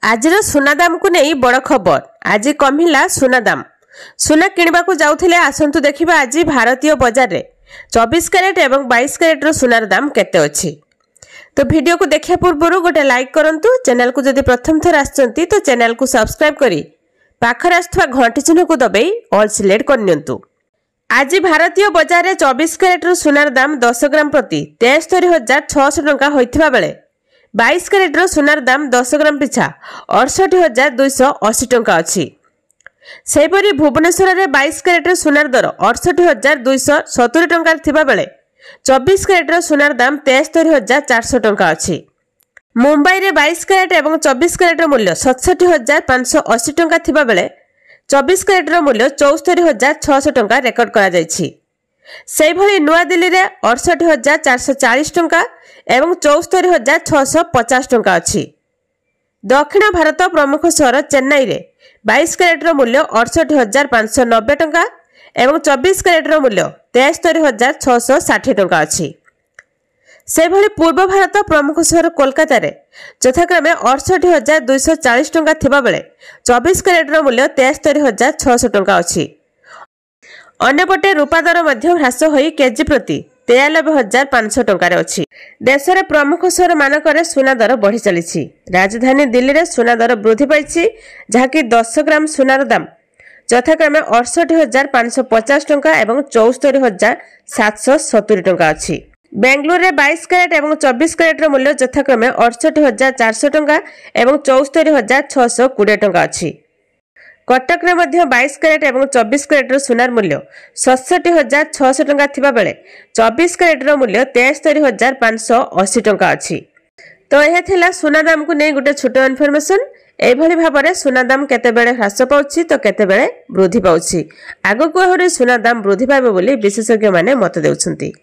आजिर सुना दाम को नहीं बड़ खबर। आज कमिला सुना दाम। सुना किणवा को जाउथिले आसंतु देखिबा आज भारतीय बाजार रे 24 कैरेट एवं 22 कैरेट रो सुनार दाम केते अछि। तो वीडियो को देखिया पूर्व गोटे लाइक करंतु। चैनल को जदि प्रथम थर आछंती तो चैनल को सब्सक्राइब करी पाखर आस्थवा घंटी चिन्ह को दबाई ऑल सिलेक्ट करनियंतु। आज भारतीय बाजार रे 24 कैरेट रो सुनार दाम 10 ग्राम प्रति 73,600 टंका होइथिबा बेले 22 कैरेट रो सुनार दाम 10 ग्राम पिछा 68,280 टंका अछि। सेपरि भुवनेश्वर रे 22 कैरेट रो सुनार दर 68,270 टंका थिबा बेले 24 कैरेट रो सुनार दाम 73,400 टंका अछि। मुंबई रे 22 कैरेट एवं 24 कैरेट रो मूल्य 67,580 टंका थिबा बेले 24 कैरेट रो मूल्य 74,600 टंका रेकर्ड करा जायछि। सेहि भली नुआ दिल्ली रे 68,440 टंका एवं 74,650 टंका अछि। दक्षिण भारत प्रमुख शहर चेन्नई रे 22 कैरेट रो मूल्य 68,590 टंका एवं 24 कैरेट रो मूल्य 73,660 टंका अछि। से भली पूर्व भारत प्रमुख शहर कोलकाता रे यथाक्रमे 68,240 टंका थिबा बेले 24 कैरेट रो मूल्य 73,600 टंका अछि। अन्यपटे रूपा दर मध्य ह्रास होई केजी प्रति 93,500 टंका रे अछि। देश रे प्रमुख शहर मानकरे सुना दर बढ़ी चलिछि। राजधानी दिल्ली रे सुना दर वृद्धि पाइछि जहाकि 10 ग्राम सुनार दाम यथाक्रमे 68,550 टंका एवं 74,770 टंका अछि। बेंगलुरु रे 22 कैरेट एवं 24 कैरेट रो मूल्य यथाक्रमे 68,400 टंका एवं 74,620 टंका अछि। कटक रे मध्य 22 कैरेट एवं 24 कैरेट रो सुनार मूल्य 67,600 टंका थिबा बेले 24 कैरेट रो मूल्य 73,580 टंका अछि। तो यह थिला सुना दाम को नै गुटे छोटो इन्फॉर्मेशन। एई भली भाबरे सुना दाम केते बेले ह्रास पाउछि तो केते बेले वृद्धि पाउछि। आगो को सुना दाम वृद्धि पाइबो बोली विशेषज्ञ माने मत देउछंती।